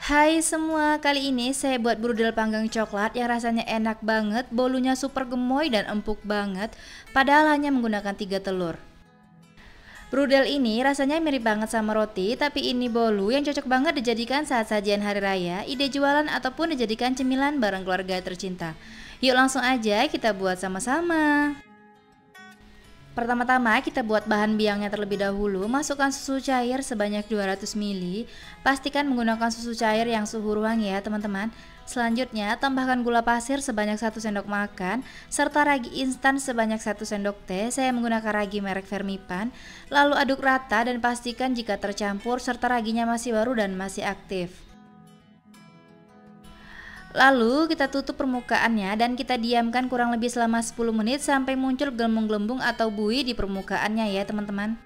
Hai semua, kali ini saya buat brudel panggang coklat yang rasanya enak banget, bolunya super gemoy dan empuk banget, padahal hanya menggunakan 3 telur. Brudel ini rasanya mirip banget sama roti, tapi ini bolu yang cocok banget dijadikan saat sajian hari raya, ide jualan ataupun dijadikan cemilan bareng keluarga tercinta. Yuk langsung aja kita buat sama-sama. Pertama-tama kita buat bahan biangnya terlebih dahulu. Masukkan susu cair sebanyak 200 ml. Pastikan menggunakan susu cair yang suhu ruang ya teman-teman. Selanjutnya tambahkan gula pasir sebanyak 1 sendok makan serta ragi instan sebanyak 1 sendok teh. Saya menggunakan ragi merek Vermipan. Lalu aduk rata dan pastikan jika tercampur serta raginya masih baru dan masih aktif. Lalu kita tutup permukaannya dan kita diamkan kurang lebih selama 10 menit sampai muncul gelembung-gelembung atau buih di permukaannya ya teman-teman.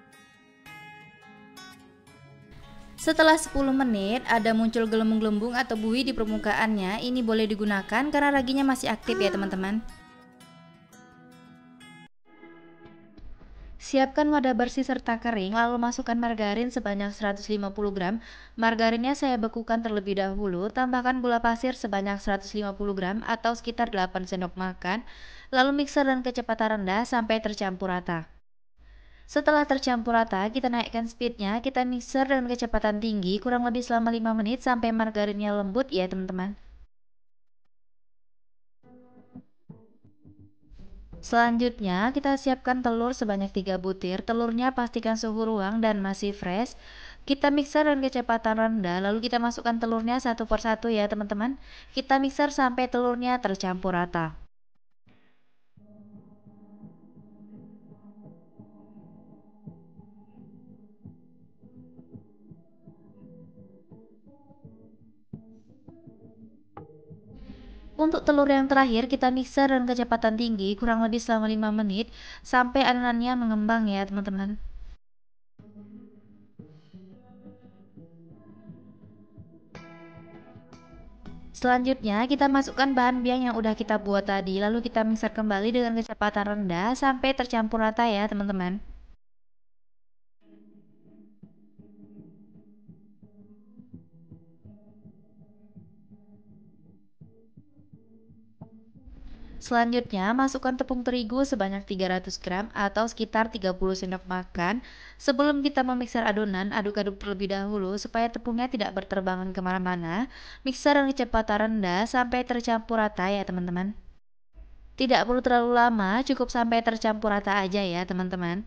Setelah 10 menit ada muncul gelembung-gelembung atau buih di permukaannya, ini boleh digunakan karena raginya masih aktif ya teman-teman. Siapkan wadah bersih serta kering, lalu masukkan margarin sebanyak 150 gram. Margarinnya saya bekukan terlebih dahulu, tambahkan gula pasir sebanyak 150 gram atau sekitar 8 sendok makan, lalu mixer dengan kecepatan rendah sampai tercampur rata. Setelah tercampur rata, kita naikkan speednya, kita mixer dengan kecepatan tinggi kurang lebih selama 5 menit sampai margarinnya lembut ya teman-teman. Selanjutnya, kita siapkan telur sebanyak 3 butir. Telurnya pastikan suhu ruang dan masih fresh. Kita mixer dengan kecepatan rendah, lalu kita masukkan telurnya satu persatu ya teman-teman. Kita mixer sampai telurnya tercampur rata. Untuk telur yang terakhir, kita mixer dengan kecepatan tinggi kurang lebih selama 5 menit sampai adonannya mengembang ya teman-teman. Selanjutnya, kita masukkan bahan biang yang udah kita buat tadi, lalu kita mixer kembali dengan kecepatan rendah sampai tercampur rata ya teman-teman. Selanjutnya, masukkan tepung terigu sebanyak 300 gram atau sekitar 30 sendok makan. Sebelum kita memixer adonan, aduk-aduk terlebih dahulu supaya tepungnya tidak berterbangan kemana-mana. Mixer dengan kecepatan rendah sampai tercampur rata ya teman-teman. Tidak perlu terlalu lama, cukup sampai tercampur rata aja ya teman-teman.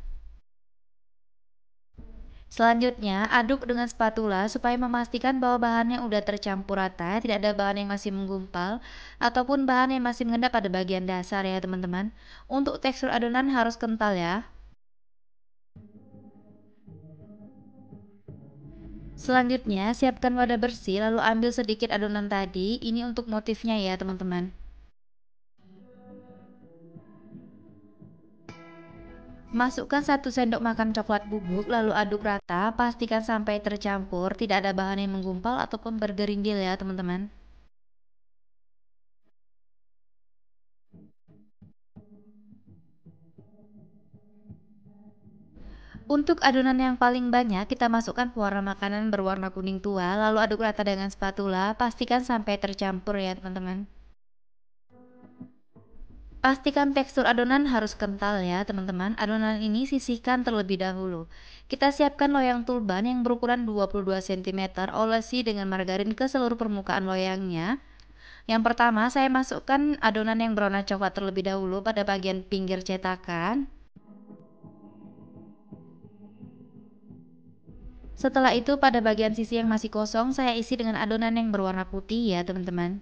Selanjutnya, aduk dengan spatula supaya memastikan bahwa bahannya udah tercampur rata, tidak ada bahan yang masih menggumpal ataupun bahan yang masih mengendap pada bagian dasar ya teman-teman. Untuk tekstur adonan harus kental ya. Selanjutnya, siapkan wadah bersih lalu ambil sedikit adonan tadi, ini untuk motifnya ya teman-teman. Masukkan 1 sendok makan coklat bubuk lalu aduk rata, pastikan sampai tercampur, tidak ada bahan yang menggumpal ataupun bergerindil ya teman-teman. Untuk adonan yang paling banyak, kita masukkan pewarna makanan berwarna kuning tua, lalu aduk rata dengan spatula, pastikan sampai tercampur ya teman-teman. Pastikan tekstur adonan harus kental ya teman-teman. Adonan ini sisihkan terlebih dahulu. Kita siapkan loyang tulban yang berukuran 22 cm, olesi dengan margarin ke seluruh permukaan loyangnya. Yang pertama, saya masukkan adonan yang berwarna coklat terlebih dahulu pada bagian pinggir cetakan. Setelah itu pada bagian sisi yang masih kosong saya isi dengan adonan yang berwarna putih ya teman-teman.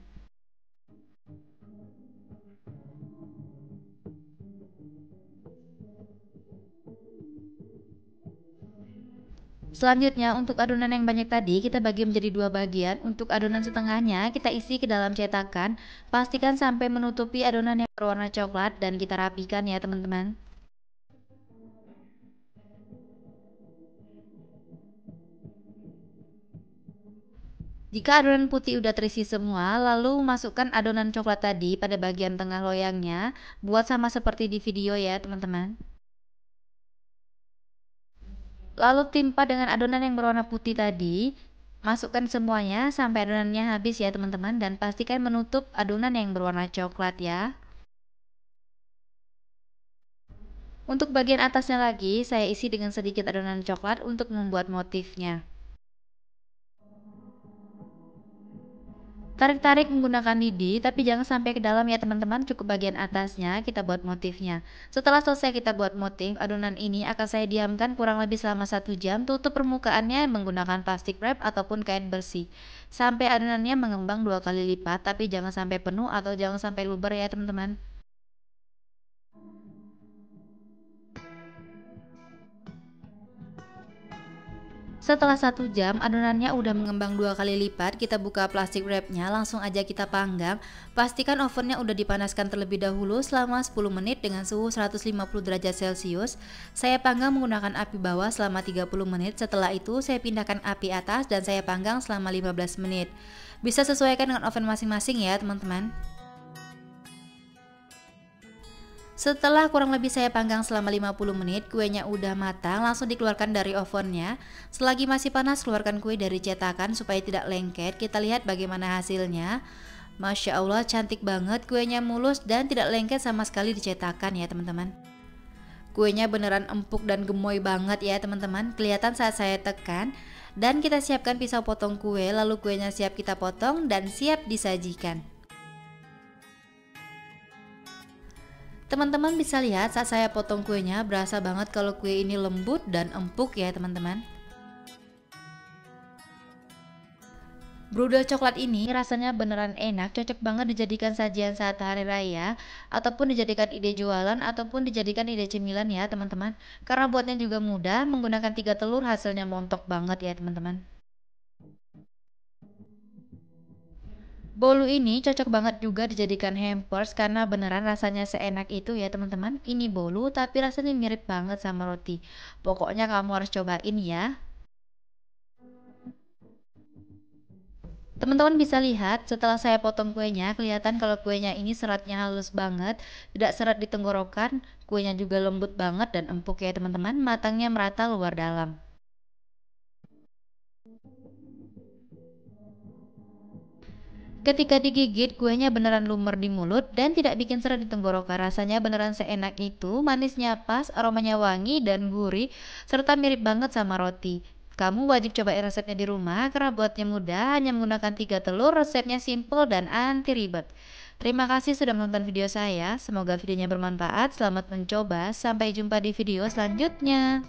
Selanjutnya untuk adonan yang banyak tadi kita bagi menjadi 2 bagian. Untuk adonan setengahnya kita isi ke dalam cetakan. Pastikan sampai menutupi adonan yang berwarna coklat dan kita rapikan ya teman-teman. Jika adonan putih udah terisi semua, lalu masukkan adonan coklat tadi pada bagian tengah loyangnya. Buat sama seperti di video ya teman-teman. Lalu timpa dengan adonan yang berwarna putih tadi. Masukkan semuanya sampai adonannya habis ya teman-teman, dan pastikan menutup adonan yang berwarna coklat ya. Untuk bagian atasnya lagi, saya isi dengan sedikit adonan coklat untuk membuat motifnya. Tarik-tarik menggunakan lidi, tapi jangan sampai ke dalam ya teman-teman, cukup bagian atasnya kita buat motifnya. Setelah selesai kita buat motif, adonan ini akan saya diamkan kurang lebih selama 1 jam, tutup permukaannya menggunakan plastik wrap ataupun kain bersih. Sampai adonannya mengembang 2 kali lipat, tapi jangan sampai penuh atau jangan sampai luber ya teman-teman. Setelah 1 jam, adonannya udah mengembang 2 kali lipat, kita buka plastik wrapnya, langsung aja kita panggang. Pastikan ovennya udah dipanaskan terlebih dahulu selama 10 menit dengan suhu 150 derajat celcius. Saya panggang menggunakan api bawah selama 30 menit, setelah itu saya pindahkan api atas dan saya panggang selama 15 menit. Bisa sesuaikan dengan oven masing-masing ya teman-teman. Setelah kurang lebih saya panggang selama 50 menit, kuenya udah matang, langsung dikeluarkan dari ovennya. Selagi masih panas, keluarkan kue dari cetakan supaya tidak lengket. Kita lihat bagaimana hasilnya. Masya Allah, cantik banget, kuenya mulus dan tidak lengket sama sekali di cetakan ya teman-teman. Kuenya beneran empuk dan gemoy banget ya teman-teman, kelihatan saat saya tekan. Dan kita siapkan pisau potong kue, lalu kuenya siap kita potong dan siap disajikan. Teman-teman bisa lihat saat saya potong kuenya, berasa banget kalau kue ini lembut dan empuk ya teman-teman. Brudel coklat ini rasanya beneran enak, cocok banget dijadikan sajian saat hari raya, ataupun dijadikan ide jualan, ataupun dijadikan ide cemilan ya teman-teman. Karena buatnya juga mudah, menggunakan 3 telur hasilnya montok banget ya teman-teman. Bolu ini cocok banget juga dijadikan hampers karena beneran rasanya seenak itu ya teman-teman. Ini bolu tapi rasanya mirip banget sama roti. Pokoknya kamu harus cobain ya. Teman-teman bisa lihat setelah saya potong kuenya, kelihatan kalau kuenya ini seratnya halus banget, tidak seret di tenggorokan, kuenya juga lembut banget dan empuk ya teman-teman, matangnya merata luar dalam. Ketika digigit, kuenya beneran lumer di mulut dan tidak bikin seret di tenggorokan. Rasanya beneran seenak itu, manisnya pas, aromanya wangi dan gurih, serta mirip banget sama roti. Kamu wajib coba resepnya di rumah karena buatnya mudah, hanya menggunakan 3 telur, resepnya simple dan anti ribet. Terima kasih sudah menonton video saya, semoga videonya bermanfaat, selamat mencoba, sampai jumpa di video selanjutnya.